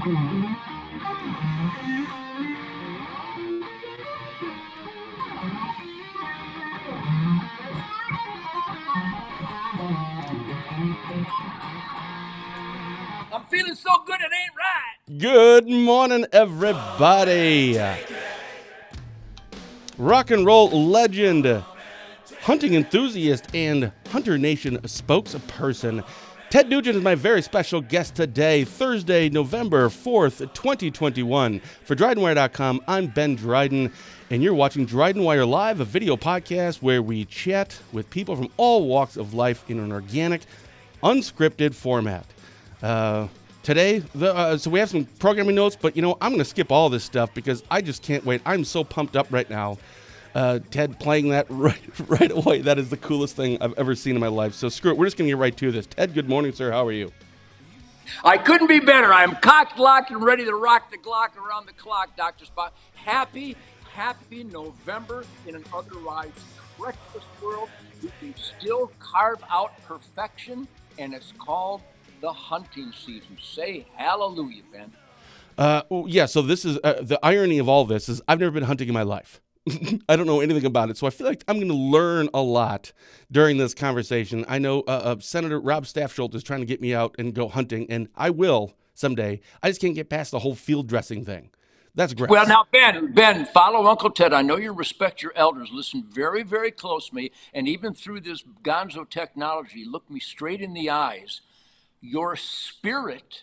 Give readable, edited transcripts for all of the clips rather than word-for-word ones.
I'm feeling so good it ain't right. Good morning, everybody. Rock and roll legend, hunting enthusiast, and Hunter Nation spokesperson. Ted Nugent is my very special guest today, Thursday, November 4th, 2021. For DrydenWire.com, I'm Ben Dryden, and you're watching DrydenWire Live, a video podcast where we chat with people from all walks of life in an organic, unscripted format. Today, so we have some programming notes, but I'm going to skip all this stuff because I just can't wait. I'm so pumped up right now. Ted playing that right away. That is the coolest thing I've ever seen in my life. So screw it. We're just going to get right to this. Ted, good morning, sir. How are you? I couldn't be better. I am cocked, locked, and ready to rock the Glock around the clock, Dr. Spot. Happy November in an otherwise treacherous world. We can still carve out perfection, and it's called the hunting season. Say hallelujah, Ben. Yeah, so this is the irony of all this is I've never been hunting in my life. I don't know anything about it, so I feel like I'm going to learn a lot during this conversation. I know Senator Rob Staffschultz is trying to get me out and go hunting, and I will someday. I just can't get past the whole field dressing thing. That's great. Well, now, Ben, follow Uncle Ted. I know you respect your elders. Listen very, very closely, and even through this gonzo technology, look me straight in the eyes. Your spirit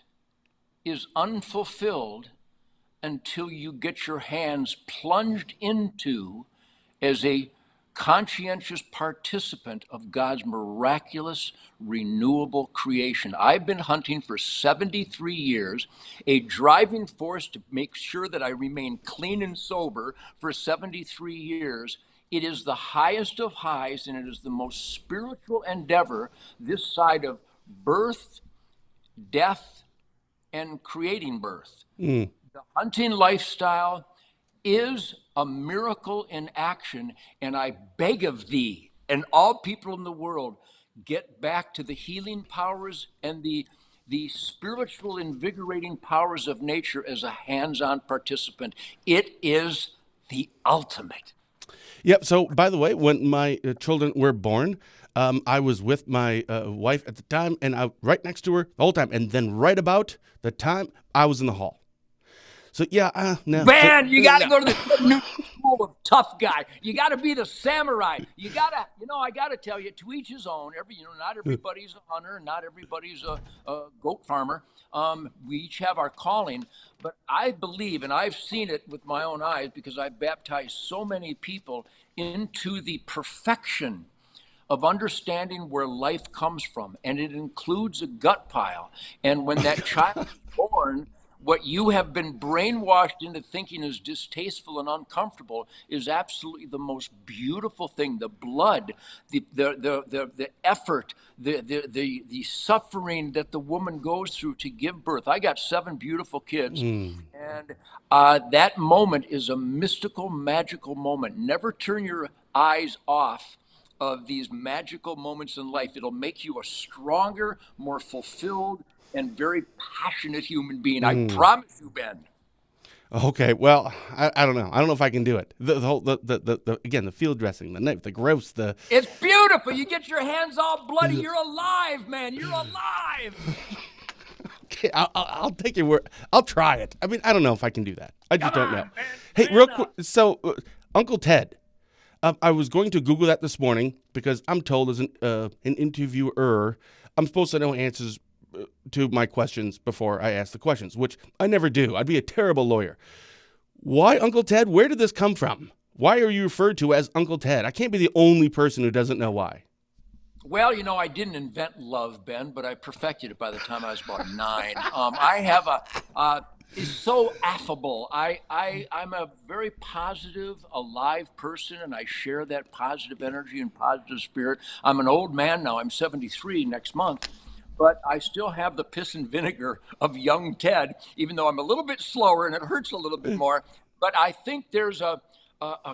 is unfulfilled until you get your hands plunged into as a conscientious participant of God's miraculous, renewable creation. I've been hunting for 73 years, a driving force to make sure that I remain clean and sober for 73 years. It is the highest of highs, and it is the most spiritual endeavor this side of birth, death, and creating birth. The hunting lifestyle is a miracle in action, and I beg of thee and all people in the world, get back to the healing powers and the spiritual invigorating powers of nature as a hands-on participant. It is the ultimate. Yep. So, by the way, when my children were born, I was with my wife at the time, and I right next to her the whole time. And then right about the time I was in the hall. So yeah, no. Man, you got to go to the new school of tough guy. You got to be the samurai. You got to, I got to tell you, to each his own. Not everybody's a hunter, not everybody's a goat farmer. We each have our calling, but I believe, and I've seen it with my own eyes because I've baptized so many people into the perfection of understanding where life comes from, and it includes a gut pile. And when that child is born, what you have been brainwashed into thinking is distasteful and uncomfortable is absolutely the most beautiful thing. The blood, the effort, the suffering that the woman goes through to give birth. I got 7 beautiful kids, and that moment is a mystical, magical moment. Never turn your eyes off of these magical moments in life. It'll make you a stronger, more fulfilled, and very passionate human being. I promise you, Ben. Okay, well, I don't know. I don't know if I can do it. The whole, again, the field dressing, the knife, the gross, It's beautiful. You get your hands all bloody. You're alive, man. You're alive. Okay, I'll take your word. I'll try it. I mean, I don't know if I can do that. I just don't know. Man. Hey, real quick. So, Uncle Ted, I was going to Google that this morning because I'm told as an interviewer, I'm supposed to know answers to my questions before I ask the questions, which I never do. I'd be a terrible lawyer. Why Uncle Ted? Where did this come from? Why are you referred to as Uncle Ted? I can't be the only person who doesn't know why. Well, I didn't invent love, Ben, but I perfected it by the time I was about 9. I have it's so affable. I'm a very positive, alive person, and I share that positive energy and positive spirit. I'm an old man now. I'm 73 next month. But I still have the piss and vinegar of young Ted, even though I'm a little bit slower and it hurts a little bit more. But I think there's a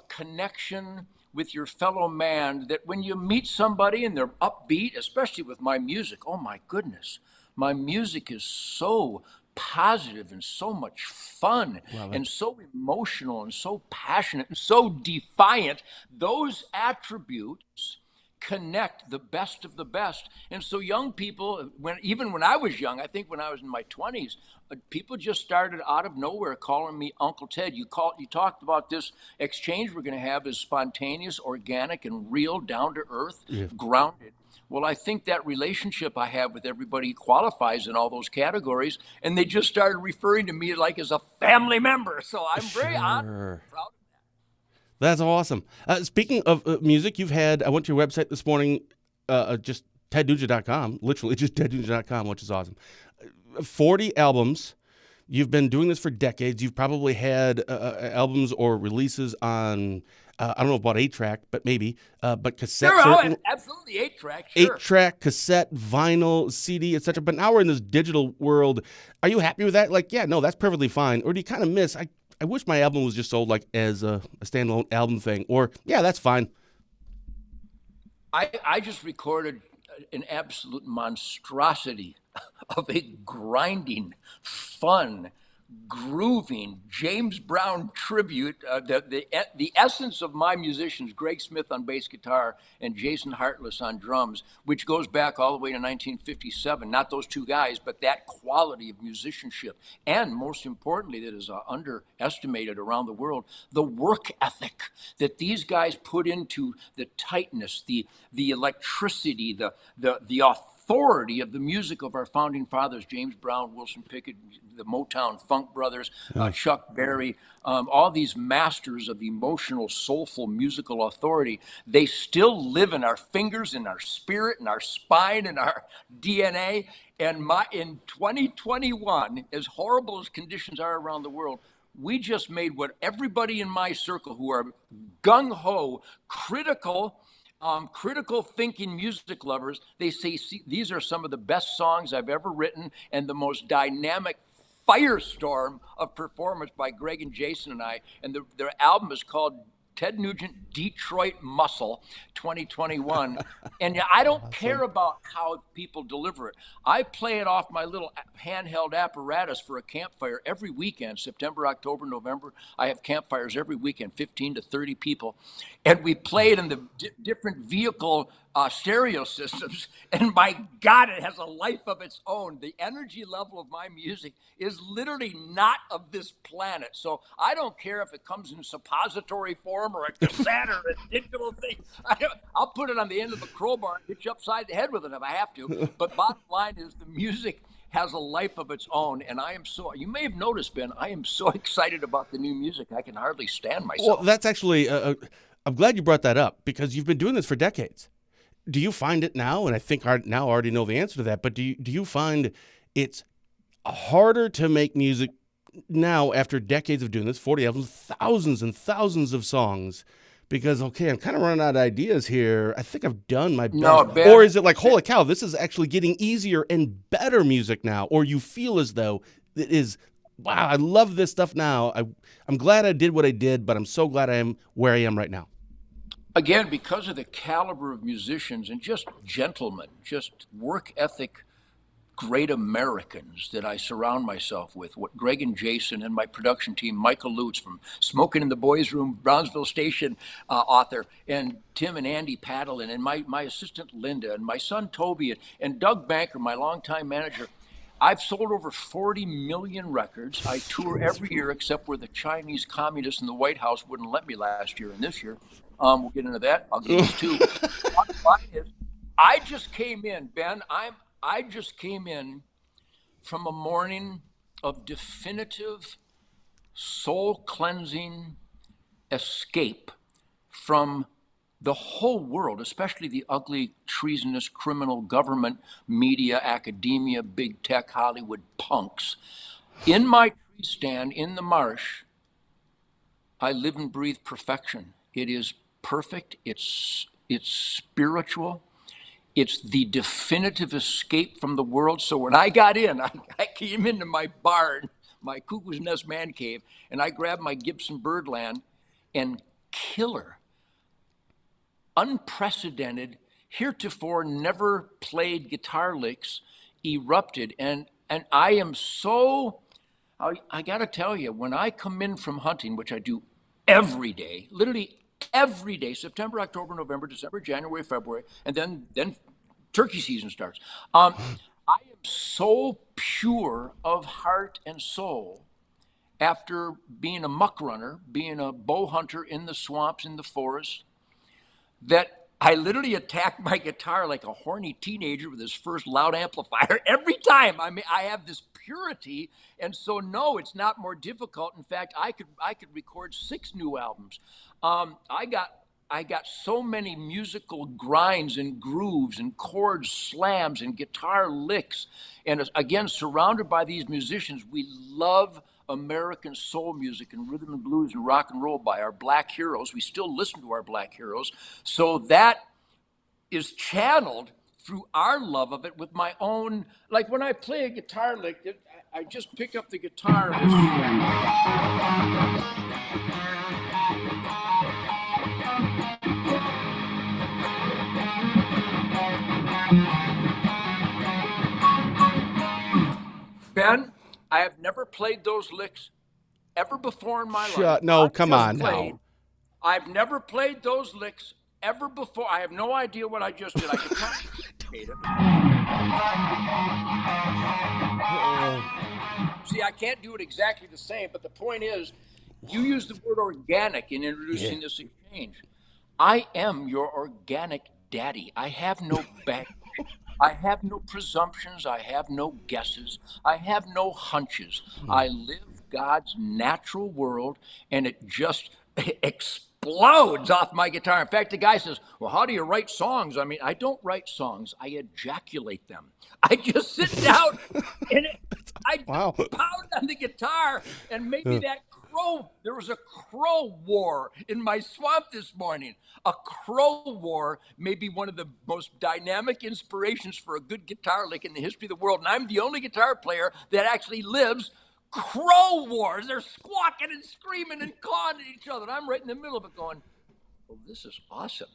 connection with your fellow man that when you meet somebody and they're upbeat, especially with my music, oh my goodness, my music is so positive and so much fun and so emotional and so passionate and so defiant. Those attributes connect the best of the best. And so young people, even when I was young, I think when I was in my 20s, people just started out of nowhere calling me Uncle Ted. You talked about this exchange we're going to have is spontaneous, organic, and real, down to earth, grounded. Well, I think that relationship I have with everybody qualifies in all those categories, and they just started referring to me like as a family member. So I'm very honored and proud. That's awesome. Speaking of music, I went to your website this morning, just tednugent.com, literally just tednugent.com, which is awesome. 40 albums. You've been doing this for decades. You've probably had albums or releases on, I don't know about 8-track, but maybe, but cassette. Sure, absolutely 8-track, sure. 8-track, cassette, vinyl, CD, etc. But now we're in this digital world. Are you happy with that? Like, yeah, no, that's perfectly fine. Or do you kind of miss, I wish my album was just sold like as a standalone album thing. Or, yeah, that's fine. I just recorded an absolute monstrosity of a grinding, fun, grooving James Brown tribute. The essence of my musicians, Greg Smith on bass guitar and Jason Hartless on drums, which goes back all the way to 1957. Not those two guys, but that quality of musicianship. And most importantly, that is underestimated around the world, the work ethic that these guys put into the tightness, the electricity, the authority of the music of our founding fathers, James Brown, Wilson Pickett, the Motown Funk Brothers, Chuck Berry, all these masters of emotional, soulful musical authority. They still live in our fingers, in our spirit, in our spine, in our DNA. And in 2021, as horrible as conditions are around the world, we just made what everybody in my circle who are gung-ho, critical thinking music lovers, they say, see, these are some of the best songs I've ever written and the most dynamic firestorm of performance by Greg and Jason and I. And their album is called Ted Nugent Detroit Muscle 2021. And I don't care about how people deliver it. I play it off my little handheld apparatus for a campfire every weekend, September, October, November. I have campfires every weekend, 15 to 30 people. And we play it in the different vehicle stereo systems. And my God, it has a life of its own. The energy level of my music is literally not of this planet. So I don't care if it comes in suppository form or a cassette or a digital thing. I'll put it on the end of a crowbar and hit you upside the head with it if I have to. But bottom line is the music has a life of its own. And you may have noticed, Ben, I am so excited about the new music. I can hardly stand myself. Well, that's actually, I'm glad you brought that up because you've been doing this for decades. Do you find it now, and I think I already know the answer to that, but do you find it's harder to make music now after decades of doing this, 40 albums, thousands and thousands of songs, because, okay, I'm kind of running out of ideas here. I think I've done my best. No, Ben, or is it like, holy cow, this is actually getting easier and better music now, or you feel as though it is, wow, I love this stuff now. I'm glad I did what I did, but I'm so glad I am where I am right now. Again, because of the caliber of musicians and just gentlemen, just work ethic, great Americans that I surround myself with, what Greg and Jason and my production team, Michael Lutz from Smoking in the Boys Room, Brownsville Station author, and Tim and Andy Paddlin, and my assistant Linda, and my son Toby, and Doug Banker, my longtime manager. I've sold over 40 million records. I tour every year except where the Chinese communists in the White House wouldn't let me last year and this year. We'll get into that. I'll get into two. I just came in, Ben. I just came in from a morning of definitive soul cleansing escape from the whole world, especially the ugly, treasonous, criminal government, media, academia, big tech, Hollywood punks. In my tree stand in the marsh, I live and breathe perfection. It is perfect. It's spiritual. It's the definitive escape from the world. So when I got in, I came into my barn, my Cuckoo's Nest man cave, and I grabbed my Gibson Birdland and killer, unprecedented, heretofore never played guitar licks erupted. And And I am so, I got to tell you, when I come in from hunting, which I do every day, literally every day, September, October, November, December, January, February, and then turkey season starts. I am so pure of heart and soul after being a muck runner, being a bow hunter in the swamps, in the forest, that I literally attack my guitar like a horny teenager with his first loud amplifier every time. I mean, I have this purity, and so no, it's not more difficult. In fact, I could record 6 new albums. I got so many musical grinds and grooves and chord slams and guitar licks, and again, surrounded by these musicians, we love American soul music and rhythm and blues and rock and roll by our black heroes. We still listen to our black heroes. So that is channeled through our love of it with my own, like when I play a guitar lick, I just pick up the guitar and Ben, I have never played those licks ever before in my life. No, come on now. I've never played those licks ever before. I have no idea what I just did. I could tell you it. See, I can't do it exactly the same, but the point is, you use the word organic in introducing this exchange. I am your organic daddy. I have no back. I have no presumptions. I have no guesses. I have no hunches. I live God's natural world, and it just explodes off my guitar. In fact, the guy says, well, how do you write songs? I mean, I don't write songs. I ejaculate them. I just sit down and pound on the guitar, and maybe there was a crow war in my swamp this morning. A crow war may be one of the most dynamic inspirations for a good guitar lick in the history of the world. And I'm the only guitar player that actually lives crow wars. They're squawking and screaming and cawing at each other. And I'm right in the middle of it going, oh, this is awesome.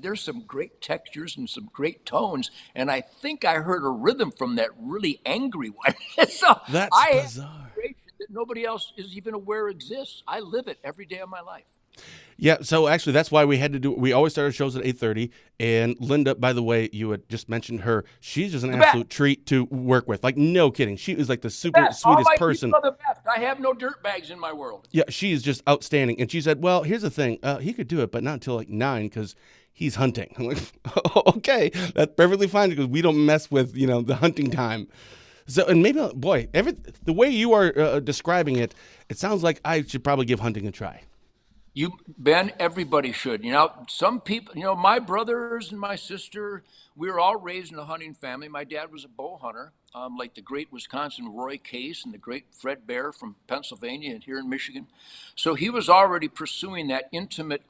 There's some great textures and some great tones. And I think I heard a rhythm from that really angry one. So that's bizarre. That nobody else is even aware exists. I live it every day of my life. Yeah, so actually that's why we always start our shows at 8:30. And Linda, by the way, you had just mentioned her. She's just an absolute treat to work with. Like, no kidding. She is like the sweetest person. All the best. I have no dirt bags in my world. Yeah, she is just outstanding. And she said, well, here's the thing. He could do it, but not until like 9 because he's hunting. I'm like, oh, okay, that's perfectly fine because we don't mess with, the hunting time. So, and maybe, boy, the way you are describing it, it sounds like I should probably give hunting a try. Ben, everybody should. Some people, my brothers and my sister, we were all raised in a hunting family. My dad was a bow hunter, like the great Wisconsin Roy Case and the great Fred Bear from Pennsylvania and here in Michigan. So he was already pursuing that intimate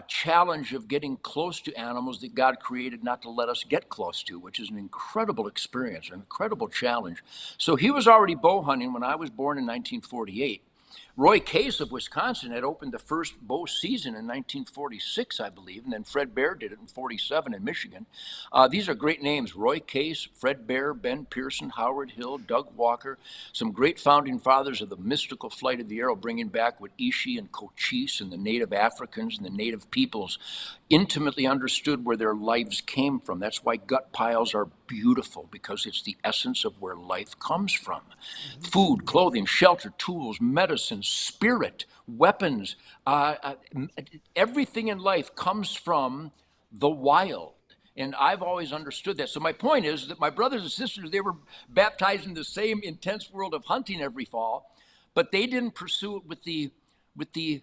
challenge of getting close to animals that God created not to let us get close to, which is an incredible experience, an incredible challenge. So he was already bow hunting when I was born in 1948. Roy Case of Wisconsin had opened the first bow season in 1946, I believe, and then Fred Bear did it in 47 in Michigan. These are great names: Roy Case, Fred Bear, Ben Pearson, Howard Hill, Doug Walker, some great founding fathers of the mystical flight of the arrow, bringing back what Ishi and Cochise and the native Africans and the native peoples intimately understood where their lives came from. That's why gut piles are beautiful, because it's the essence of where life comes from. Food, clothing, shelter, tools, medicine, spirit, weapons, everything in life comes from the wild. And I've always understood that. So my point is that my brothers and sisters, they were baptized in the same intense world of hunting every fall, but they didn't pursue it with the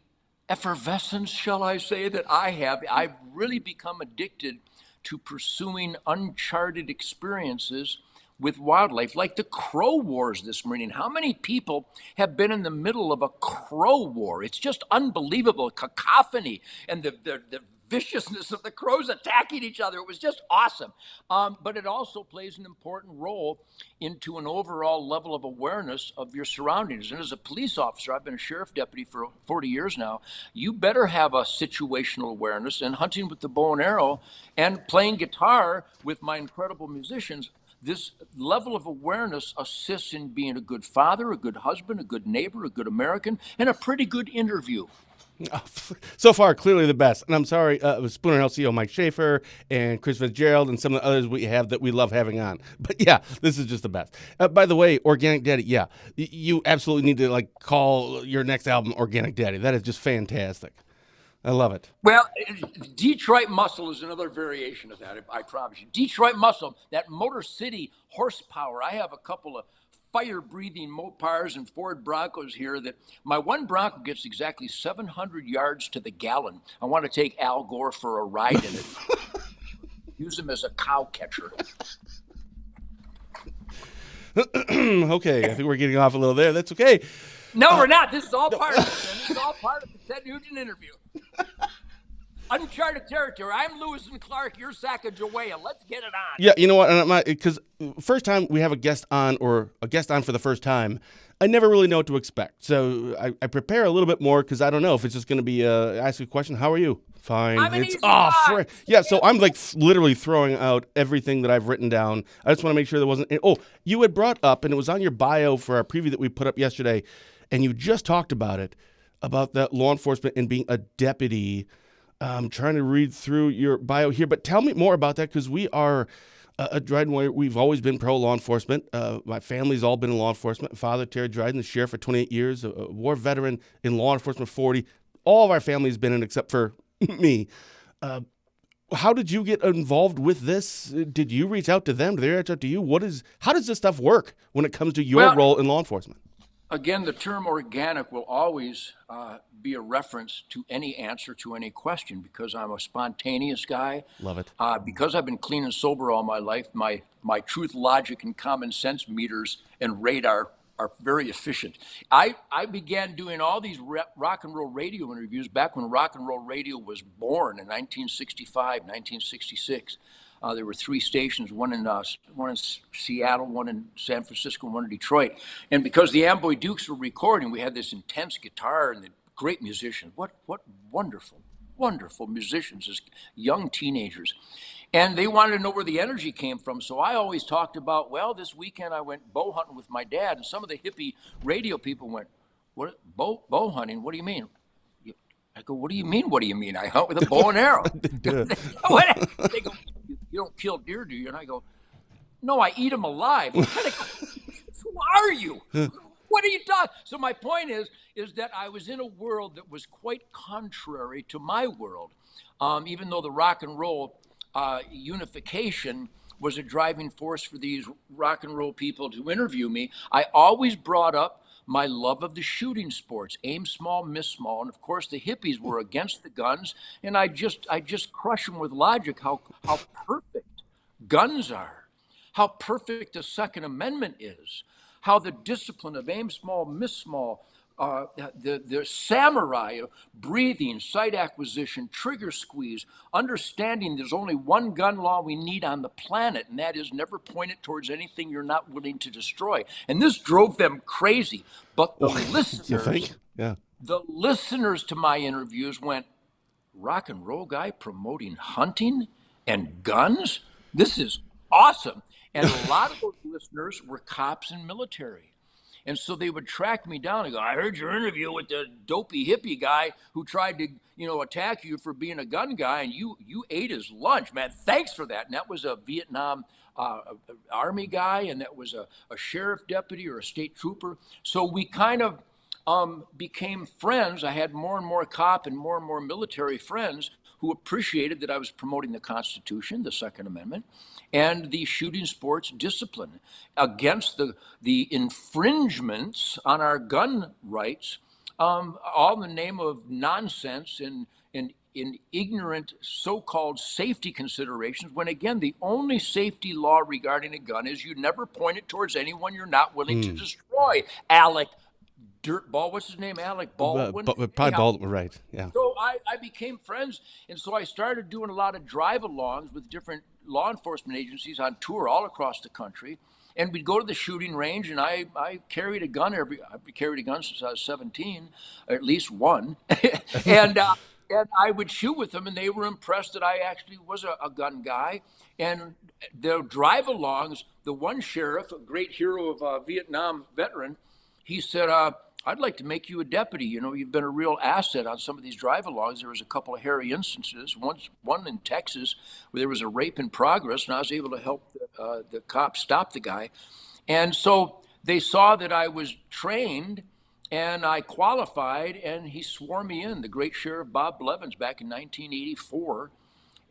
effervescence, shall I say, that I have. I've really become addicted to pursuing uncharted experiences with wildlife, like the crow wars this morning. How many people have been in the middle of a crow war? It's just unbelievable, cacophony, and the viciousness of the crows attacking each other. It was just awesome. But it also plays an important role into an overall level of awareness of your surroundings. And as a police officer, I've been a sheriff deputy for 40 years now, you better have a situational awareness, and hunting with the bow and arrow and playing guitar with my incredible musicians. This level of awareness assists in being a good father, a good husband, a good neighbor, a good American, and a pretty good interview. So far, clearly the best. And I'm sorry, Spooner Hill CEO Mike Schaefer and Chris Fitzgerald and some of the others we have that we love having on. But yeah, this is just the best. By the way, Organic Daddy, yeah, you absolutely need to call your next album Organic Daddy. That is just fantastic. I love it. Well, Detroit Muscle is another variation of that, I promise you. Detroit Muscle, that Motor City horsepower. I have a couple of fire-breathing Mopars and Ford Broncos here that my one Bronco gets exactly 700 yards to the gallon. I want to take Al Gore for a ride in it. Use him as a cow catcher. Okay, I think we're getting off a little there. That's okay. No, we're not. This is all part of it. This is all part of the Ted Nugent interview. Uncharted territory. I'm Lewis and Clark. You're Sacagawea. Let's get it on. Yeah, you know what? Because first time we have a guest on for the first time, I never really know what to expect. So I prepare a little bit more because I don't know if it's just going to be ask a question. How are you? Fine. I'm an easy guy. Yeah. So I'm literally throwing out everything that I've written down. I just want to make sure there wasn't. Oh, you had brought up, and it was on your bio for our preview that we put up yesterday, and you just talked about it, about that law enforcement and being a deputy. I'm trying to read through your bio here, but tell me more about that, because we are at DrydenWire. We've always been pro law enforcement. My family's all been in law enforcement. Father, Terry Dryden, the sheriff for 28 years, a war veteran in law enforcement 40. All of our family's been in except for me. How did you get involved with this? Did you reach out to them? Did they reach out to you? How does this stuff work when it comes to your role in law enforcement? Again, the term organic will always be a reference to any answer to any question, because I'm a spontaneous guy. Love it. Because I've been clean and sober all my life, my truth, logic, and common sense meters and radar are very efficient. I began doing all these rock and roll radio interviews back when rock and roll radio was born in 1965, 1966. There were 3 stations, one in Seattle, one in San Francisco, and one in Detroit. And because the Amboy Dukes were recording, we had this intense guitar and the great musicians. What wonderful, wonderful musicians as young teenagers. And they wanted to know where the energy came from. So I always talked about, well, this weekend I went bow hunting with my dad. And some of the hippie radio people went, "What, bow hunting? What do you mean?" I go, "What do you mean? What do you mean? I hunt with a bow and arrow." They go, "You don't kill deer, do you?" And I go, "No, I eat them alive." What kind of, who are you? What are you talking? So my point is that I was in a world that was quite contrary to my world. Even though the rock and roll unification was a driving force for these rock and roll people to interview me, I always brought up my love of the shooting sports, aim small, miss small. And of course the hippies were against the guns, and I just crush them with logic, how perfect guns are, how perfect the Second Amendment is, how the discipline of aim small, miss small, the samurai of breathing, sight acquisition, trigger squeeze, understanding there's only one gun law we need on the planet, and that is never point it towards anything you're not willing to destroy. And this drove them crazy. But the listeners, you think? Yeah. The listeners to my interviews went, "Rock and roll guy promoting hunting and guns? This is awesome." And a lot of those listeners were cops and military. And so they would track me down and go, "I heard your interview with the dopey hippie guy who tried to, attack you for being a gun guy, and you ate his lunch, man. Thanks for that." And that was a Vietnam Army guy, and that was a sheriff deputy or a state trooper. So we kind of became friends. I had more and more cop and more military friends who appreciated that I was promoting the Constitution, the Second Amendment, and the shooting sports discipline against the infringements on our gun rights, all in the name of nonsense and in ignorant so-called safety considerations, when again, the only safety law regarding a gun is you never point it towards anyone you're not willing to destroy. Alec, dirtball. What's his name? Alec Baldwin. Probably Anyhow, Baldwin, right? Yeah. so I became friends, and so I started doing a lot of drive-alongs with different law enforcement agencies on tour all across the country. And we'd go to the shooting range, and I carried a gun I've carried a gun since I was 17, at least one, and and I would shoot with them, and they were impressed that I actually was a gun guy. And the drive-alongs, the one sheriff, a great hero of Vietnam veteran, he said, I'd like to make you a deputy. You know, you've been a real asset on some of these drive-alongs. There was a couple of hairy instances. One in Texas where there was a rape in progress, and I was able to help the cops stop the guy. And so they saw that I was trained and I qualified, and he swore me in, the great Sheriff Bob Blevins, back in 1984.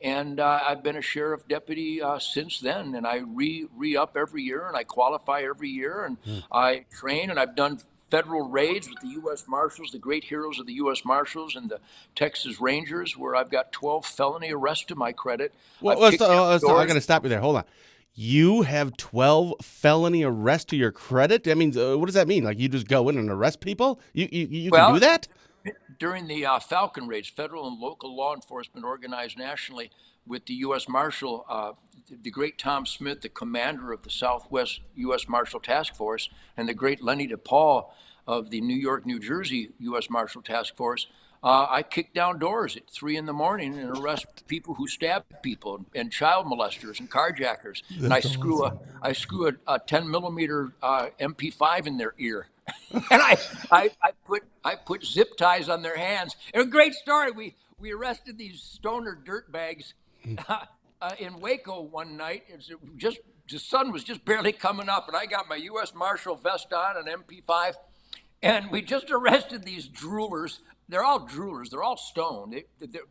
And I've been a sheriff deputy since then, and I re-up every year, and I qualify every year, and I train, and I've done federal raids with the U.S. Marshals, the great heroes of the U.S. Marshals and the Texas Rangers, where I've got 12 felony arrests to my credit. Well, I got to stop you there. Hold on. You have 12 felony arrests to your credit? I mean, what does that mean? Like, you just go in and arrest people? You can do that? During the Falcon raids, federal and local law enforcement organized nationally with the U.S. Marshal, the great Tom Smith, the commander of the Southwest U.S. Marshal Task Force, and the great Lenny DePaul of the New York, New Jersey U.S. Marshal Task Force, I kick down doors at 3 a.m. and arrest people who stab people and child molesters and carjackers. And I screw a 10 millimeter MP5 in their ear. And I put zip ties on their hands. And a great story. We arrested these stoner dirtbags in Waco one night. The sun was just barely coming up, and I got my U.S. Marshal vest on, an MP5, and we just arrested these droolers. They're all droolers. They're all stoned.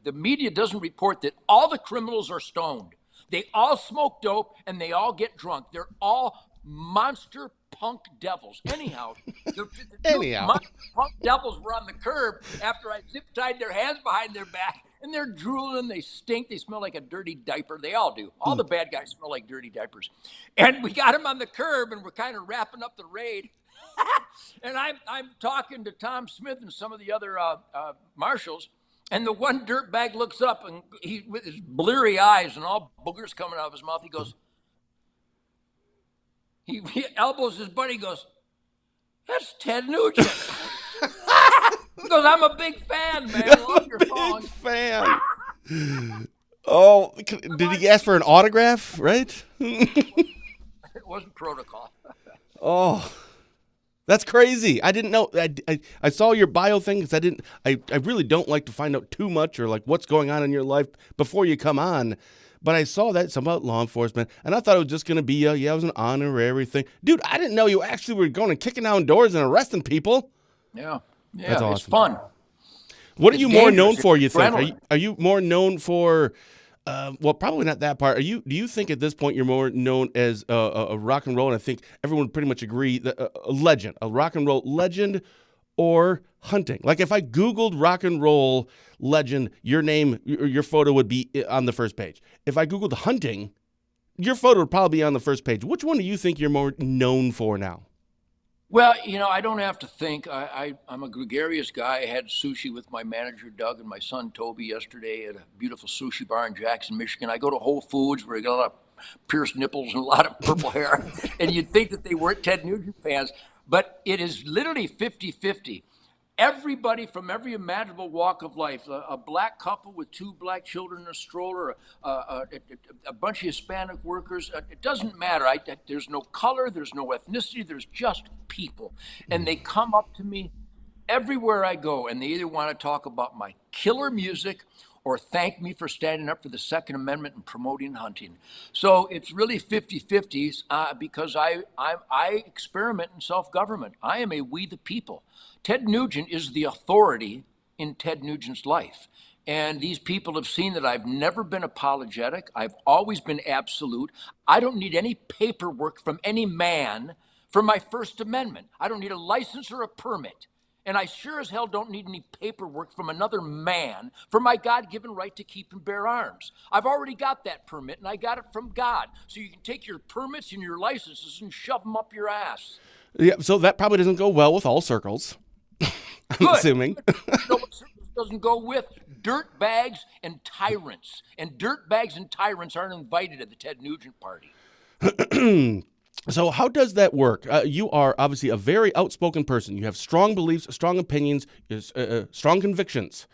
The media doesn't report that all the criminals are stoned. They all smoke dope, and they all get drunk. They're all monster punk devils. Anyhow, monster punk devils were on the curb after I zip-tied their hands behind their back, and they're drooling. They stink. They smell like a dirty diaper. They all do. All the bad guys smell like dirty diapers. And we got them on the curb, and we're kind of wrapping up the raid. And I'm talking to Tom Smith and some of the other marshals, and the one dirtbag looks up, and he, with his bleary eyes and all boogers coming out of his mouth, he goes, he elbows his buddy, goes, "That's Ted Nugent." He goes, "I'm a big fan, man. I love your songs." Big fan. Oh, did he ask for an autograph, right? It wasn't protocol. Oh, that's crazy. I didn't know. I saw your bio thing because I really don't like to find out too much or like what's going on in your life before you come on. But I saw that something about law enforcement, and I thought it was just going to be, it was an honorary thing. Dude, I didn't know you actually were going and kicking down doors and arresting people. Yeah, That's awesome. It's fun. What are you more known for, you think? Are you more known for, well, probably not that part. Do you think at this point you're more known as a rock and roll, and I think everyone would pretty much agree, that a legend, a rock and roll legend, or hunting? Like if I Googled rock and roll legend, your name, your photo would be on the first page. If I Googled hunting, your photo would probably be on the first page. Which one do you think you're more known for now? Well, I don't have to think. I'm a gregarious guy. I had sushi with my manager, Doug, and my son, Toby, yesterday at a beautiful sushi bar in Jackson, Michigan. I go to Whole Foods where I got a lot of pierced nipples and a lot of purple hair. And you'd think that they weren't Ted Nugent fans, but it is literally 50-50. Everybody from every imaginable walk of life, a black couple with 2 black children in a stroller, a bunch of Hispanic workers, it doesn't matter. There's no color, there's no ethnicity, there's just people. And they come up to me everywhere I go, and they either want to talk about my killer music or thank me for standing up for the Second Amendment and promoting hunting. So it's really 50-50 because I experiment in self-government. I am a we the people. Ted Nugent is the authority in Ted Nugent's life. And these people have seen that I've never been apologetic. I've always been absolute. I don't need any paperwork from any man for my First Amendment. I don't need a license or a permit. And I sure as hell don't need any paperwork from another man for my God-given right to keep and bear arms. I've already got that permit, and I got it from God. So you can take your permits and your licenses and shove them up your ass. Yeah, so that probably doesn't go well with all circles. I'm Good. assuming. You know what service doesn't go with? Dirt bags and tyrants. And dirt bags and tyrants aren't invited at the Ted Nugent party. So how does that work? You are obviously a very outspoken person. You have strong beliefs, strong opinions, strong convictions.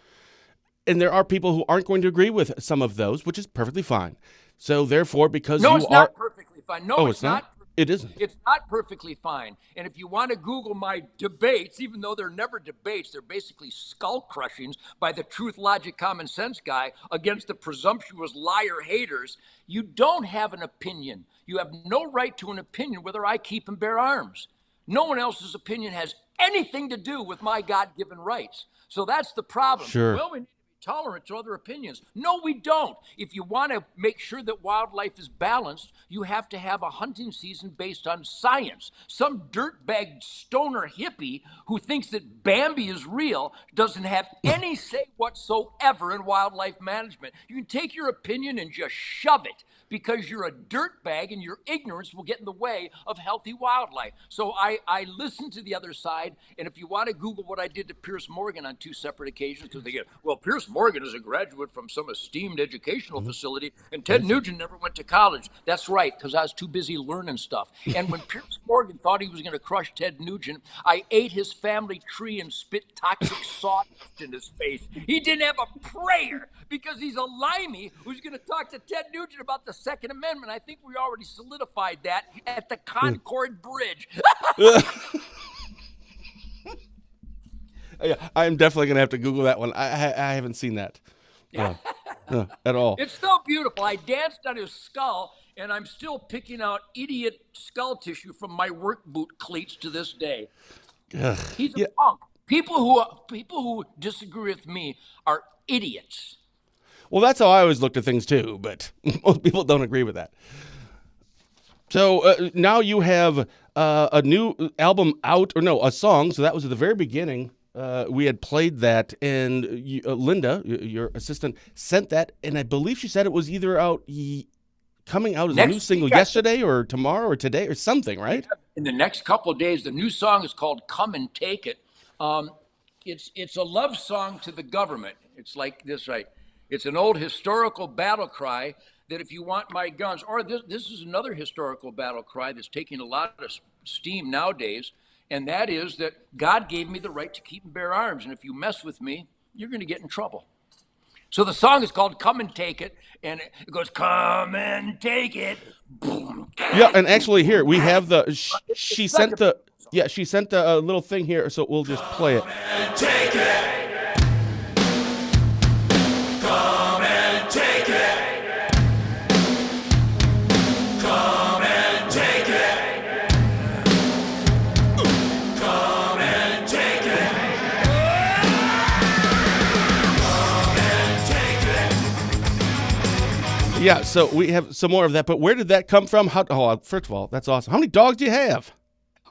And there are people who aren't going to agree with some of those, which is perfectly fine. So therefore, because No, you it's are... not perfectly fine. No, Oh, it's it's not? not. It isn't. It's not perfectly fine. And if you want to Google my debates, even though they're never debates, they're basically skull crushings by the truth, logic, common sense guy against the presumptuous liar haters, you don't have an opinion. You have no right to an opinion whether I keep and bear arms. No one else's opinion has anything to do with my God-given rights. So that's the problem. Sure. Well, we need to be tolerant to other opinions. No, we don't. If you want to make sure that wildlife is balanced, you have to have a hunting season based on science. Some dirtbag stoner hippie who thinks that Bambi is real doesn't have any say whatsoever in wildlife management. You can take your opinion and just shove it, because you're a dirtbag and your ignorance will get in the way of healthy wildlife. So I listen to the other side, and if you want to Google what I did to Pierce Morgan on 2 separate occasions, because they get, well, Pierce Morgan is a graduate from some esteemed educational facility, and Ted Nugent never went to college. That's right, because I was too busy learning stuff. And when Pierce Morgan thought he was going to crush Ted Nugent, I ate his family tree and spit toxic sawdust in his face. He didn't have a prayer because he's a limey who's going to talk to Ted Nugent about the Second Amendment. I think we already solidified that at the Concord Bridge. Yeah, I'm definitely going to have to Google that one. I haven't seen that at all. It's so beautiful. I danced on his skull, and I'm still picking out idiot skull tissue from my work boot cleats to this day. Ugh. He's a punk. People who disagree with me are idiots. Well, that's how I always looked at things too, but most people don't agree with that. So now you have a new album out, or no, a song. So that was at the very beginning. We had played that, and Linda, your assistant, sent that, and I believe she said it was either coming out as a new single yesterday or tomorrow or today or something, right? In the next couple of days, the new song is called "Come and Take It." It's a love song to the government. It's like this, right? It's an old historical battle cry that if you want my guns, or this is another historical battle cry that's taking a lot of steam nowadays, and that is that God gave me the right to keep and bear arms, and if you mess with me, you're going to get in trouble. So the song is called "Come and Take It," and it goes, "Come and take it." Boom. Yeah, and actually here we have the she sent the little thing here, so we'll just play it. Come and take it. Come and take it. Come and take it. Come and take it. Come and take it. Yeah, so we have some more of that, but where did that come from? First of all, that's awesome. How many dogs do you have?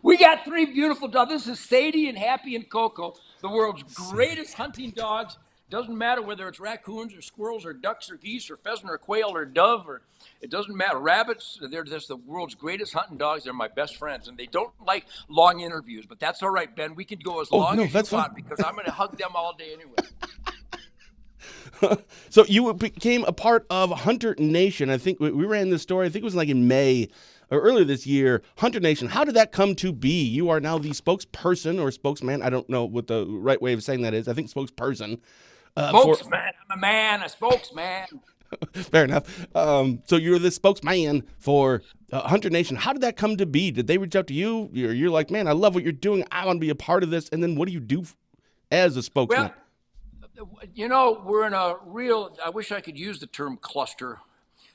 We got 3 beautiful dogs. This is Sadie and Happy and Coco, the world's greatest hunting dogs. Doesn't matter whether it's raccoons or squirrels or ducks or geese or pheasant or quail or dove, or it doesn't matter. Rabbits, they're just the world's greatest hunting dogs. They're my best friends, and they don't like long interviews, but that's all right, Ben. We can go as long as you want because I'm going to hug them all day anyway. So you became a part of Hunter Nation. I think we ran this story. I think it was like in May or earlier this year. Hunter Nation. How did that come to be? You are now the spokesperson or spokesman. I don't know what the right way of saying that is. I think spokesperson. Spokesman. I'm a man, a spokesman. Fair enough. So you're the spokesman for Hunter Nation. How did that come to be? Did they reach out to you? You're like, man, I love what you're doing. I want to be a part of this. And then what do you do as a spokesman? Well, you know, we're in a real, I wish I could use the term cluster.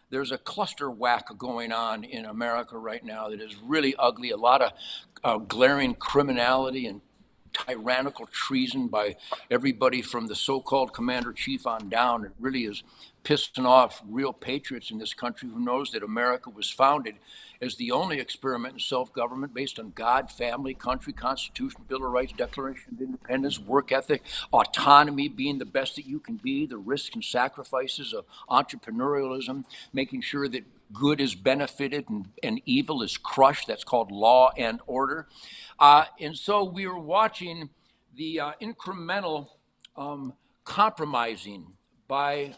There's a cluster whack going on in America right now that is really ugly. A lot of glaring criminality and tyrannical treason by everybody from the so-called commander-in-chief on down. It really is pissing off real patriots in this country who knows that America was founded as the only experiment in self-government based on God, family, country, Constitution, Bill of Rights, Declaration of Independence, work ethic, autonomy, being the best that you can be, the risks and sacrifices of entrepreneurialism, making sure that good is benefited and evil is crushed. That's called law and order. And so we were watching the incremental compromising by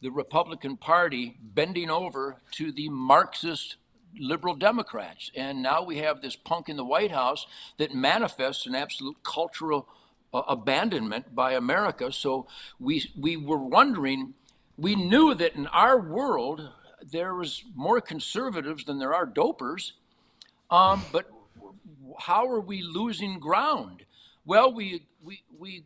the Republican Party bending over to the Marxist liberal Democrats. And now we have this punk in the White House that manifests an absolute cultural abandonment by America. So we were wondering, we knew that in our world, there was more conservatives than there are dopers. But how are we losing ground? Well, we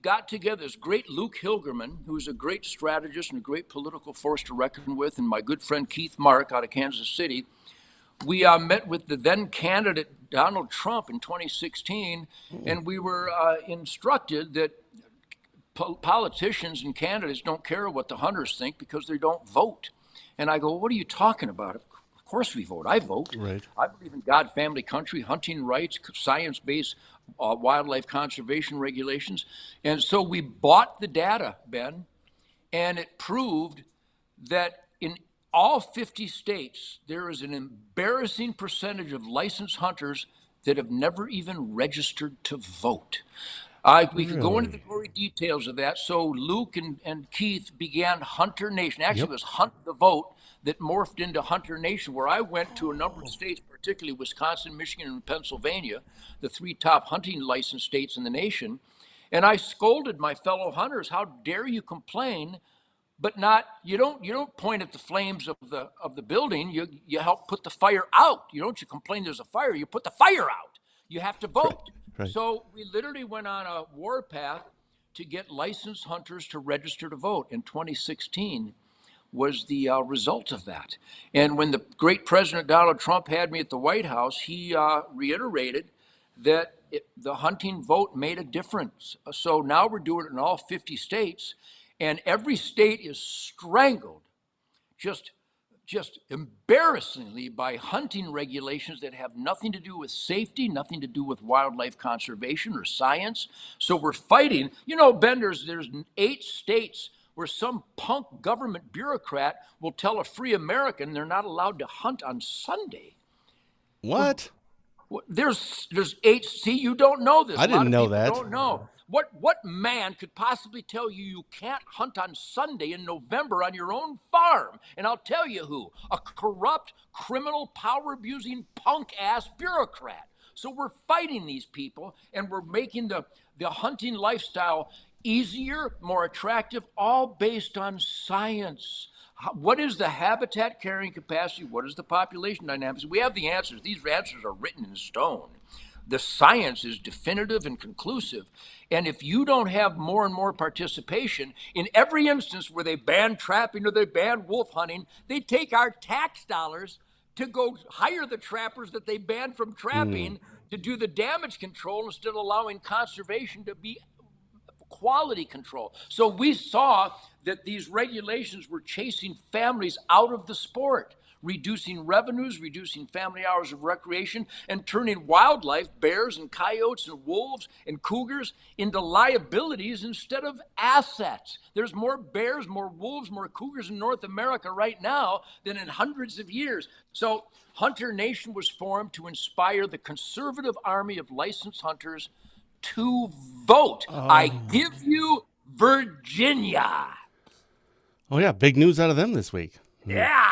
got together this great Luke Hilgerman, who's a great strategist and a great political force to reckon with, and my good friend Keith Mark out of Kansas City. We met with the then candidate Donald Trump in 2016, and we were instructed that politicians and candidates don't care what the hunters think because they don't vote. And I go, what are you talking about? Of course we vote. I vote. Right. I believe in God, family, country, hunting rights, science-based wildlife conservation regulations. And so we bought the data, Ben, and it proved that in all 50 states, there is an embarrassing percentage of licensed hunters that have never even registered to vote. We could go into the gory details of that. So Luke and Keith began Hunter Nation. Actually, it was Hunt the Vote that morphed into Hunter Nation, where I went to a number of states, particularly Wisconsin, Michigan, and Pennsylvania, the 3 top hunting licensed states in the nation. And I scolded my fellow hunters, how dare you complain, but not, you don't point at the flames of the building, you help put the fire out. You complain there's a fire, you put the fire out. You have to vote. Right. So we literally went on a warpath to get licensed hunters to register to vote. In 2016 was the result of that. And when the great President Donald Trump had me at the White House, he reiterated that the hunting vote made a difference. So now we're doing it in all 50 states, and every state is strangled just embarrassingly by hunting regulations that have nothing to do with safety, nothing to do with wildlife conservation or science. So we're fighting. Ben, there's 8 states where some punk government bureaucrat will tell a free American they're not allowed to hunt on Sunday. What? There's 8. See, you don't know this. I didn't know that. Don't know. What man could possibly tell you can't hunt on Sunday in November on your own farm? And I'll tell you who. A corrupt, criminal, power-abusing, punk-ass bureaucrat. So we're fighting these people, and we're making the hunting lifestyle easier, more attractive, all based on science. What is the habitat carrying capacity? What is the population dynamics? We have the answers. These answers are written in stone. The science is definitive and conclusive. And if you don't have more and more participation, in every instance where they ban trapping or they ban wolf hunting, they take our tax dollars to go hire the trappers that they banned from trapping to do the damage control instead of allowing conservation to be quality control. So we saw that these regulations were chasing families out of the sport, reducing revenues, reducing family hours of recreation, and turning wildlife, bears and coyotes and wolves and cougars, into liabilities instead of assets. There's more bears, more wolves, more cougars in North America right now than in hundreds of years. So Hunter Nation was formed to inspire the conservative army of licensed hunters to vote. I give you Virginia. Oh, yeah. Big news out of them this week. Yeah.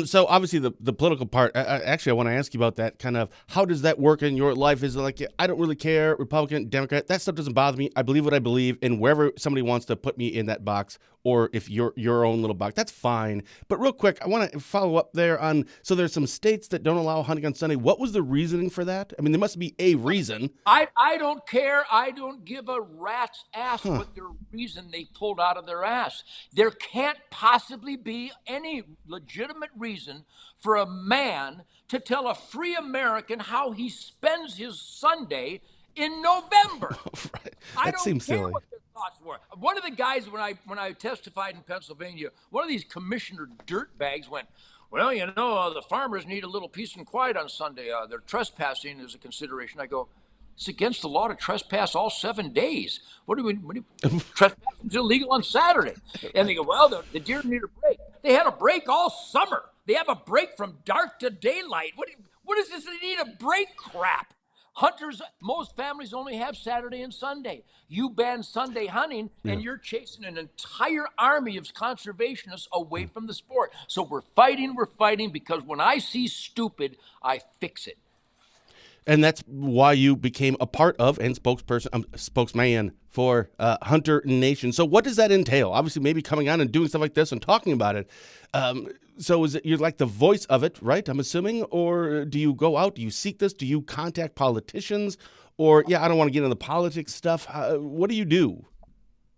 So obviously the political part, actually I want to ask you about that. Kind of, how does that work in your life? Is it like, I don't really care, Republican, Democrat, that stuff doesn't bother me. I believe what I believe, and wherever somebody wants to put me in that box, or if you're your own little box, that's fine. But real quick, I want to follow up there on, so there's some states that don't allow hunting on Sunday. What was the reasoning for that? I mean, there must be a reason. I don't care. I don't give a rat's ass what their reason they pulled out of their ass. There can't possibly be any legitimate reason for a man to tell a free American how he spends his Sunday in November. Right. I That don't seems care silly. what their thoughts were. One of the guys, when I testified in Pennsylvania, one of these commissioner dirtbags went, well, the farmers need a little peace and quiet on Sunday. Their trespassing is a consideration. I go, it's against the law to trespass all 7 days. Trespassing is illegal on Saturday. And they go, well, the deer need a break. They had a break all summer. They have a break from dark to daylight. What is this? They need a break crap. Hunters, most families only have Saturday and Sunday. You ban Sunday hunting, and you're chasing an entire army of conservationists away from the sport. So we're fighting, because when I see stupid, I fix it. And that's why you became a part of and spokesman for Hunter Nation. So what does that entail? Obviously, maybe coming on and doing stuff like this and talking about it. So is it you're like the voice of it, right? I'm assuming, or do you go out? Do you seek this? Do you contact politicians? Or I don't want to get into the politics stuff. What do you do?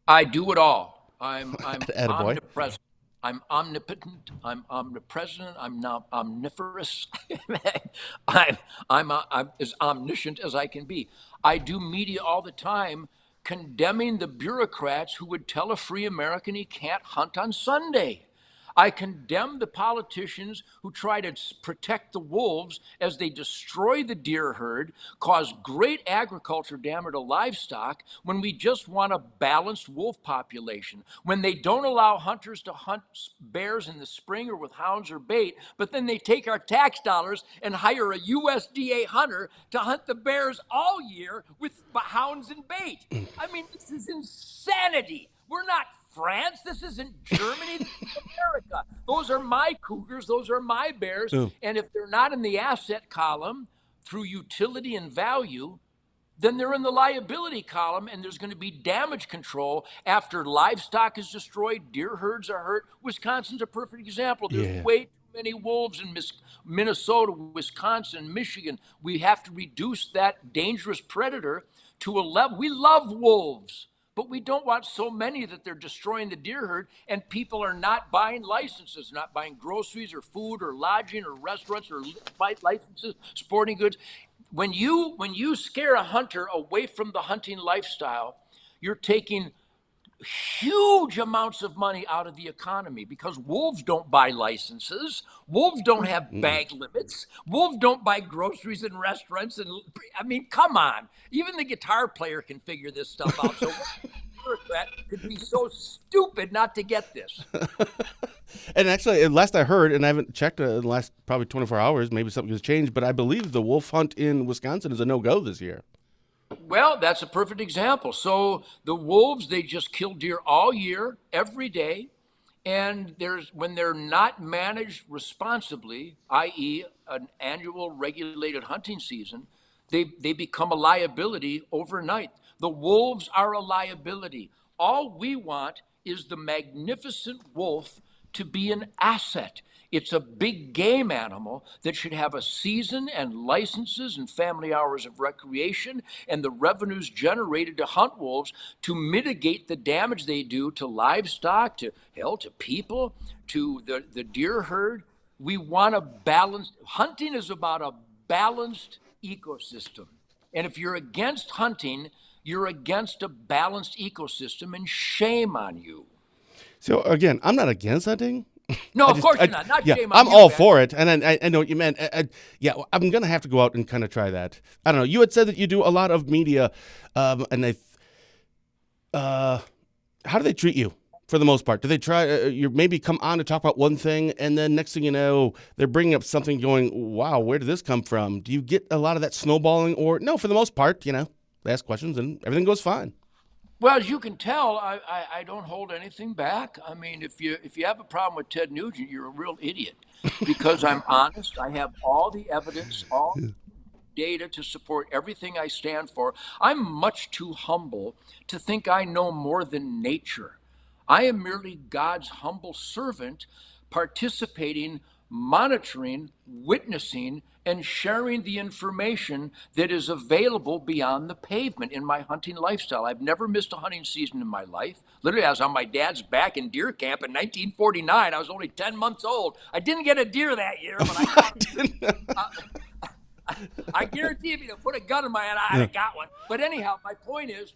I do it all. I'm Attaboy. omnipresent. I'm omnipotent. I'm omnipresent. I'm not omnivorous. I'm as omniscient as I can be. I do media all the time, condemning the bureaucrats who would tell a free American he can't hunt on Sunday. I condemn the politicians who try to protect the wolves as they destroy the deer herd, cause great agriculture damage to livestock when we just want a balanced wolf population, when they don't allow hunters to hunt bears in the spring or with hounds or bait, but then they take our tax dollars and hire a USDA hunter to hunt the bears all year with hounds and bait. I mean, this is insanity. We're not France. This isn't Germany. This is America. Those are my cougars. Those are my bears. Oh. And if they're not in the asset column through utility and value, then they're in the liability column, and there's going to be damage control after livestock is destroyed, deer herds are hurt. Wisconsin's a perfect example. There's way too many wolves in Minnesota, Wisconsin, Michigan. We have to reduce that dangerous predator to a level. We love wolves, but we don't want so many that they're destroying the deer herd, and people are not buying licenses, not buying groceries or food or lodging or restaurants or fight licenses, sporting goods. When you scare a hunter away from the hunting lifestyle, you're taking huge amounts of money out of the economy, because wolves don't buy licenses. Wolves don't have bag limits. Wolves don't buy groceries in restaurants. And I mean, come on. Even the guitar player can figure this stuff out. So what bureaucrat could be so stupid not to get this? And actually, last I heard, and I haven't checked in the last probably 24 hours, maybe something has changed, but I believe the wolf hunt in Wisconsin is a no-go this year. Well, that's a perfect example. So the wolves, they just kill deer all year, every day. And when they're not managed responsibly, i.e. an annual regulated hunting season, they become a liability overnight. The wolves are a liability. All we want is the magnificent wolf to be an asset. It's a big game animal that should have a season and licenses and family hours of recreation and the revenues generated to hunt wolves to mitigate the damage they do to livestock, to people, to the deer herd. We want a balanced, hunting is about a balanced ecosystem. And if you're against hunting, you're against a balanced ecosystem, and shame on you. So again, I'm not against hunting. No, of course you're not. Not shame on I'm you, all man. for it, and I know what you meant. I'm gonna have to go out and kind of try that. I don't know. You had said that you do a lot of media, and how do they treat you for the most part? Do they try? You maybe come on to talk about one thing, and then next thing you know, they're bringing up something, going, "Wow, where did this come from?" Do you get a lot of that snowballing, or no? For the most part, they ask questions and everything goes fine. Well, as you can tell, I don't hold anything back. I mean, if you have a problem with Ted Nugent, you're a real idiot, because I'm honest. I have all the evidence, all the data to support everything I stand for. I'm much too humble to think I know more than nature. I am merely God's humble servant, participating, monitoring, witnessing, and sharing the information that is available beyond the pavement in my hunting lifestyle. I've never missed a hunting season in my life. Literally, I was on my dad's back in deer camp in 1949. I was only 10 months old. I didn't get a deer that year, but I guarantee if you put a gun in my head, I'd have got one. But anyhow, my point is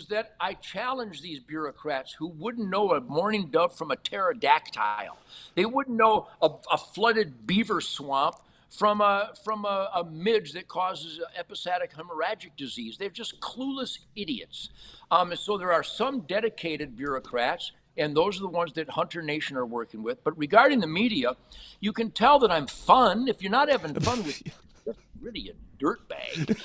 that I challenge these bureaucrats who wouldn't know a mourning dove from a pterodactyl. They wouldn't know a flooded beaver swamp from a midge that causes episodic hemorrhagic disease. They're just clueless idiots. And so there are some dedicated bureaucrats, and those are the ones that Hunter Nation are working with. But regarding the media, you can tell that I'm fun. If you're not having fun with me, you're really a dirtbag.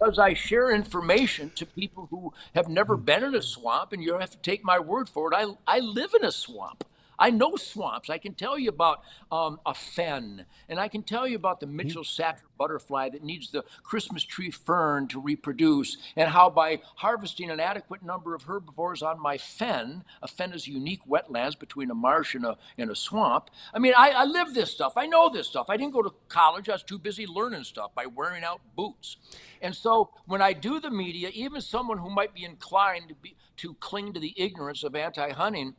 because I share information to people who have never been in a swamp, and you don't have to take my word for it. I live in a swamp. I know swamps. I can tell you about a fen, and I can tell you about the Mitchell sapphire butterfly that needs the Christmas tree fern to reproduce, and how by harvesting an adequate number of herbivores on my fen, a fen is unique wetlands between a marsh and a swamp. I mean, I live this stuff. I know this stuff. I didn't go to college. I was too busy learning stuff by wearing out boots. And so when I do the media, even someone who might be inclined to cling to the ignorance of anti-hunting,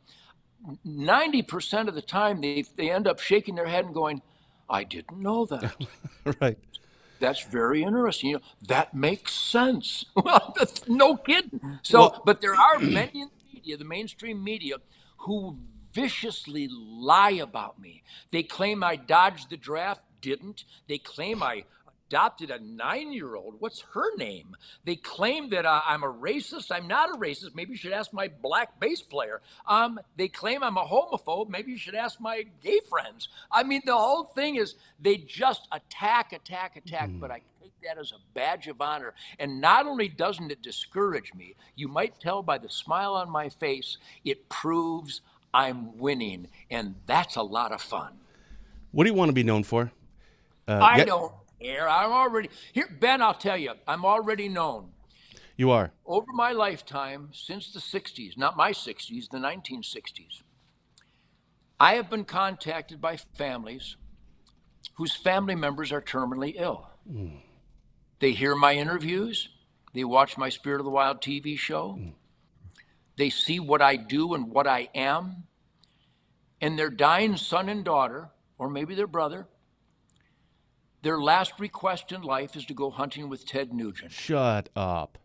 90% of the time they end up shaking their head and going, I didn't know that. Right. That's very interesting. You know, that makes sense. Well, that's no kidding. So, but there are many in the media, the mainstream media, who viciously lie about me. They claim I dodged the draft, didn't. They claim I adopted a 9-year-old. What's her name? They claim that I'm a racist. I'm not a racist. Maybe you should ask my black bass player. They claim I'm a homophobe. Maybe you should ask my gay friends. I mean, the whole thing is they just attack. But I take that as a badge of honor. And not only doesn't it discourage me, you might tell by the smile on my face, it proves I'm winning. And that's a lot of fun. What do you want to be known for? I don't care. I'm already here, Ben. I'll tell you, I'm already known. You are. Over my lifetime, since the 60s, not my 60s, the 1960s, I have been contacted by families whose family members are terminally ill. They hear my interviews. They watch my Spirit of the Wild TV show. They see what I do and what I am. And their dying son and daughter, or maybe their brother, their last request in life is to go hunting with Ted Nugent. Shut up.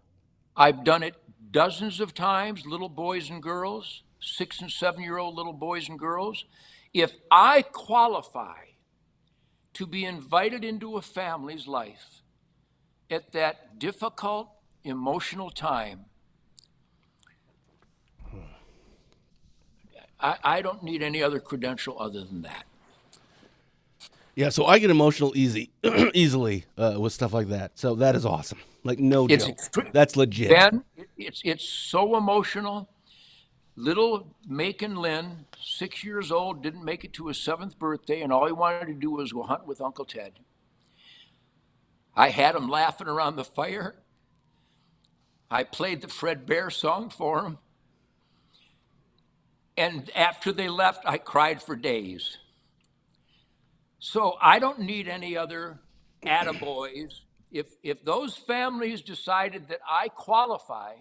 I've done it dozens of times, little boys and girls, 6 and 7-year-old little boys and girls. If I qualify to be invited into a family's life at that difficult, emotional time, I don't need any other credential other than that. Yeah, so I get emotional easily with stuff like that. So that is awesome. Like, no joke. That's legit. Ben, it's so emotional. Little Macon Lynn, 6 years old, didn't make it to his 7th birthday, and all he wanted to do was go hunt with Uncle Ted. I had him laughing around the fire. I played the Fred Bear song for him. And after they left, I cried for days. So I don't need any other attaboys. If those families decided that I qualify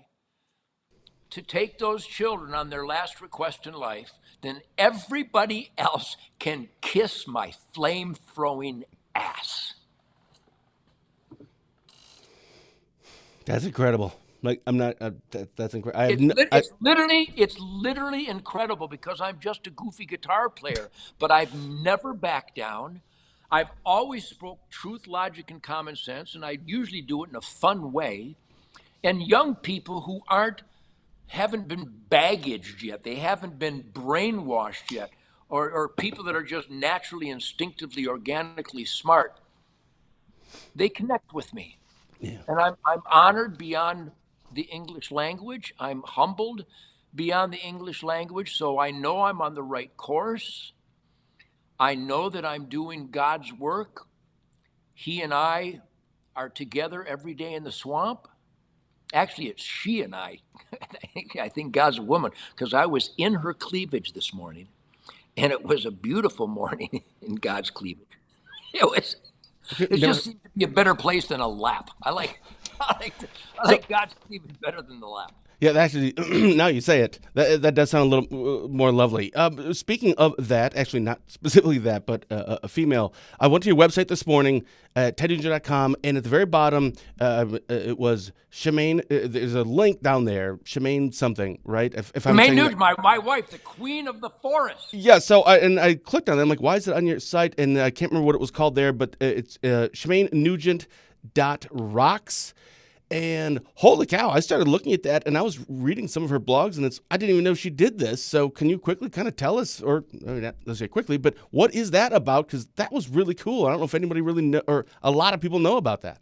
to take those children on their last request in life, then everybody else can kiss my flame-throwing ass. That's incredible. Like, I'm not. That's incredible. It's literally incredible because I'm just a goofy guitar player, but I've never backed down. I've always spoke truth, logic, and common sense, and I usually do it in a fun way. And young people who haven't been baggaged yet, they haven't been brainwashed yet, or people that are just naturally, instinctively, organically smart, they connect with me. Yeah. And I'm honored beyond the English language. I'm humbled beyond the English language. So I know I'm on the right course. I know that I'm doing God's work. He and I are together every day in the swamp. Actually, it's she and I. I think God's a woman, because I was in her cleavage this morning, and it was a beautiful morning in God's cleavage. It just seems to be a better place than a lap. I like God's cleavage better than the lap. Yeah, actually, now you say it, that does sound a little more lovely. Speaking of that, actually not specifically that, but a female, I went to your website this morning at teddynugent.com, and at the very bottom, it was Shemaine. There's a link down there, Shemaine something, right? If I'm Shemaine saying Nugent, my wife, the queen of the forest. Yeah, so I clicked on it. I'm like, why is it on your site? And I can't remember what it was called there, but it's ShemaineNugent.rocks. And holy cow, I started looking at that, and I was reading some of her blogs, and I didn't even know she did this. So can you quickly kind of tell us, or not let's say quickly, but what is that about? Because that was really cool. I don't know if anybody really know, or a lot of people know about that.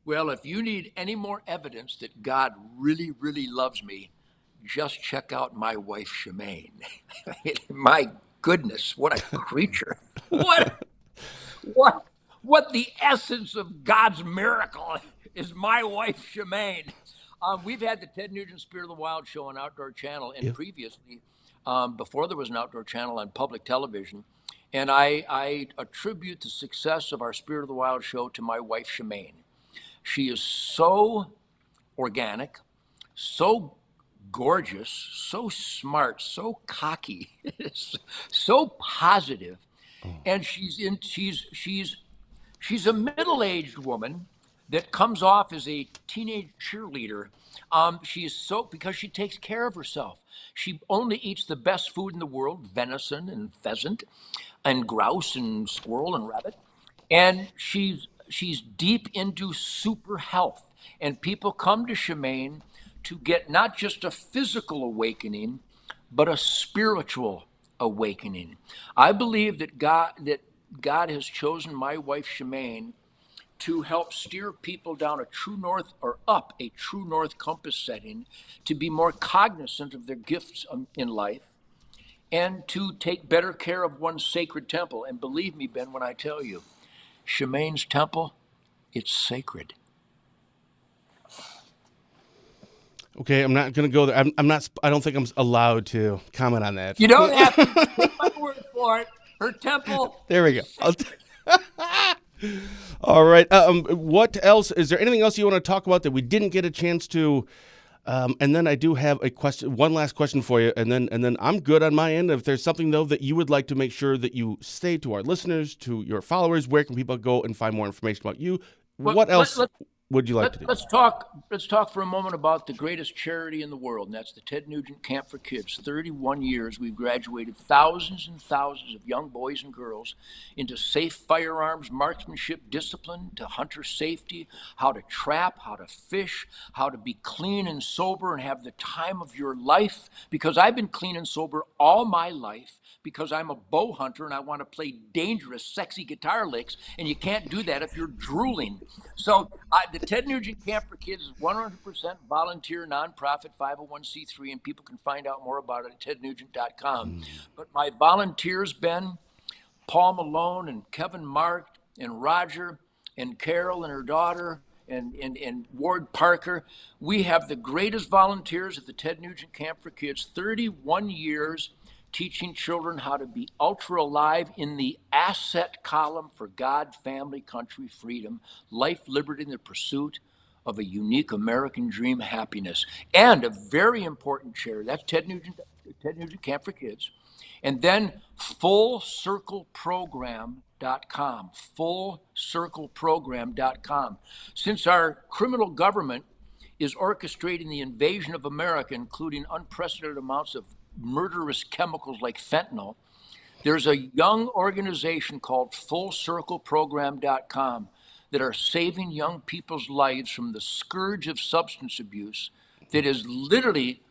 Well, if you need any more evidence that God really, really loves me, just check out my wife, Shemaine. My goodness, what a creature. What, what, what the essence of God's miracle is my wife, Shemaine. We've had the Ted Nugent Spirit of the Wild show on Outdoor Channel, and Yep. previously, before there was an Outdoor Channel on public television. And I attribute the success of our Spirit of the Wild show to my wife, Shemaine. She is so organic, so gorgeous, so smart, so cocky, so positive, and she's a middle-aged woman that comes off as a teenage cheerleader. She is so because she takes care of herself. She only eats the best food in the world: venison and pheasant, and grouse and squirrel and rabbit, and she's deep into super health. And people come to Shemaine to get not just a physical awakening, but a spiritual awakening. I believe that God has chosen my wife Shemaine to help steer people down a true north or up a true north compass setting, to be more cognizant of their gifts in life, and to take better care of one's sacred temple. And believe me, Ben, when I tell you, Shemaine's temple, it's sacred. Okay, I'm not gonna go there. I'm not. I don't think I'm allowed to comment on that. You don't have to take my word for it. Her temple. There we go. All right. What else? Is there anything else you want to talk about that we didn't get a chance to? And then I do have a question. One last question for you, and then I'm good on my end. If there's something though that you would like to make sure that you say to our listeners, to your followers, where can people go and find more information about you? What else would you like to do? Let's talk for a moment about the greatest charity in the world, and that's the Ted Nugent Camp for Kids. 31 years, we've graduated thousands and thousands of young boys and girls into safe firearms, marksmanship discipline, to hunter safety, how to trap, how to fish, how to be clean and sober and have the time of your life. Because I've been clean and sober all my life, because I'm a bow hunter and I want to play dangerous, sexy guitar licks, and you can't do that if you're drooling. So the Ted Nugent Camp for Kids is 100% volunteer, nonprofit, 501c3, and people can find out more about it at tednugent.com. But my volunteers, Ben, Paul Malone and Kevin Mark and Roger and Carol and her daughter and Ward Parker, we have the greatest volunteers at the Ted Nugent Camp for Kids, 31 years teaching children how to be ultra alive in the asset column for God, family, country, freedom, life, liberty, and the pursuit of a unique American dream, happiness. And a very important charity, that's Ted Nugent Camp for Kids. And then fullcircleprogram.com, fullcircleprogram.com. Since our criminal government is orchestrating the invasion of America, including unprecedented amounts of murderous chemicals like fentanyl, there's a young organization called fullcircleprogram.com that are saving young people's lives from the scourge of substance abuse that is literally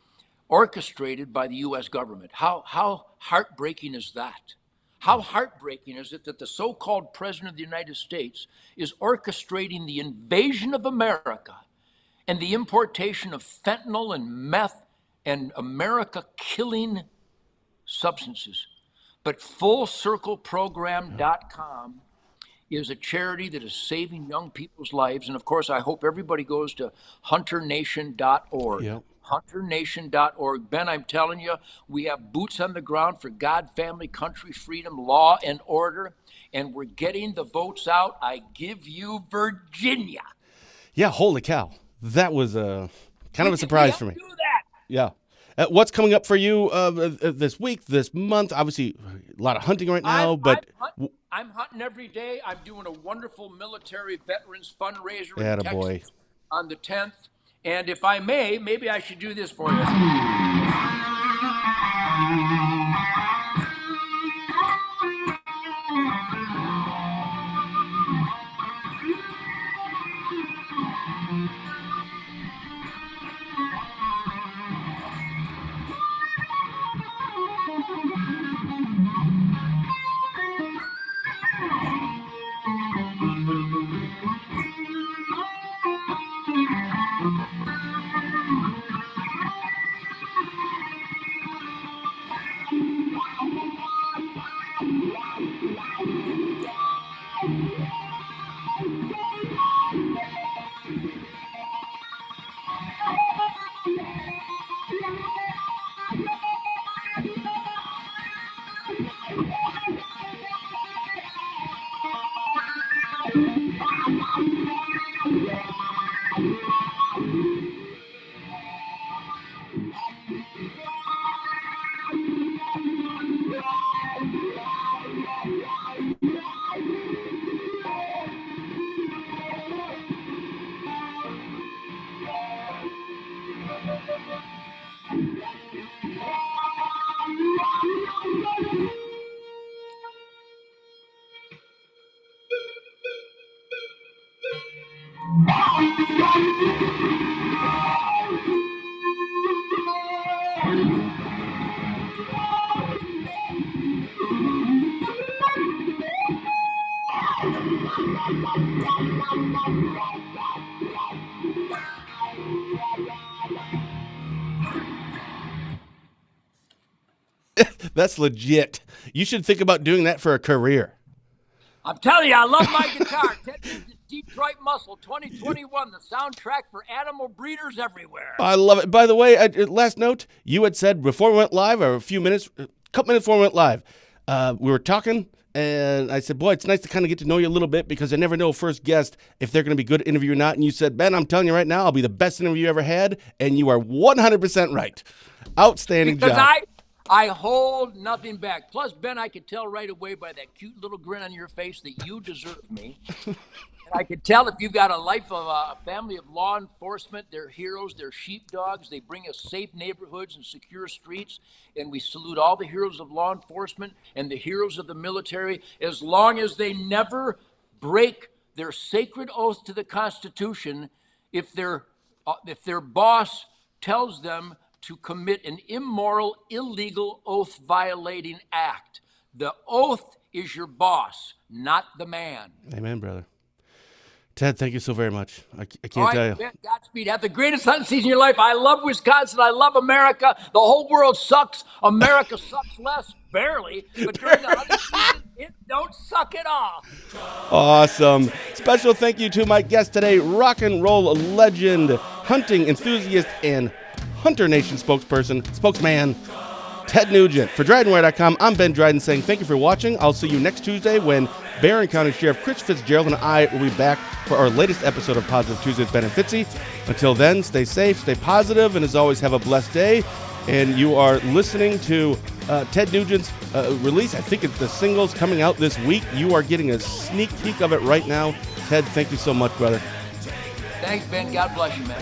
orchestrated by the U.S. government. How heartbreaking is that? How heartbreaking is it that the so-called President of the United States is orchestrating the invasion of America and the importation of fentanyl and meth and America-killing substances? But fullcircleprogram.com is a charity that is saving young people's lives. And of course, I hope everybody goes to hunternation.org. Yep. Hunternation.org. Ben, I'm telling you, we have boots on the ground for God, family, country, freedom, law, and order. And we're getting the votes out. I give you Virginia. Yeah, holy cow. That was kind of a surprise for me. Do that. Yeah. What's coming up for you this week, this month? Obviously, a lot of hunting right now, I'm hunting every day. I'm doing a wonderful military veterans fundraiser in Attaboy. Texas on the 10th. And if I may, maybe I should do this for you. That's legit. You should think about doing that for a career. I'm telling you, I love my guitar. Ted Nugent, Detroit Muscle 2021, the soundtrack for animal breeders everywhere. I love it. By the way, last note, you had said before we went live, or a couple minutes before we went live, we were talking, and I said, boy, it's nice to kind of get to know you a little bit because I never know first guest if they're going to be a good interview or not. And you said, Ben, I'm telling you right now, I'll be the best interview you ever had, and you are 100% right. Outstanding Because job. I hold nothing back. Plus, Ben, I could tell right away by that cute little grin on your face that you deserve me. And I could tell if you've got a life of a family of law enforcement, they're heroes, they're sheepdogs. They bring us safe neighborhoods and secure streets. And we salute all the heroes of law enforcement and the heroes of the military, as long as they never break their sacred oath to the Constitution. If their boss tells them to commit an immoral, illegal, oath-violating act. The oath is your boss, not the man. Amen, brother. Ted, thank you so very much. I can't All tell right, you. Ben, Godspeed. Have the greatest hunting season of your life. I love Wisconsin. I love America. The whole world sucks. America sucks less, barely. But during the hunting season, it don't suck at all. Awesome. Special thank you to my guest today, rock and roll legend, hunting enthusiast, and Hunter Nation spokesman, Ted Nugent. For DrydenWire.com, I'm Ben Dryden saying thank you for watching. I'll see you next Tuesday when Barron County Sheriff Chris Fitzgerald and I will be back for our latest episode of Positive Tuesday with Ben and Fitzy. Until then, stay safe, stay positive, and as always, have a blessed day. And you are listening to Ted Nugent's release. I think the single's coming out this week. You are getting a sneak peek of it right now. Ted, thank you so much, brother. Thanks, Ben. God bless you, man.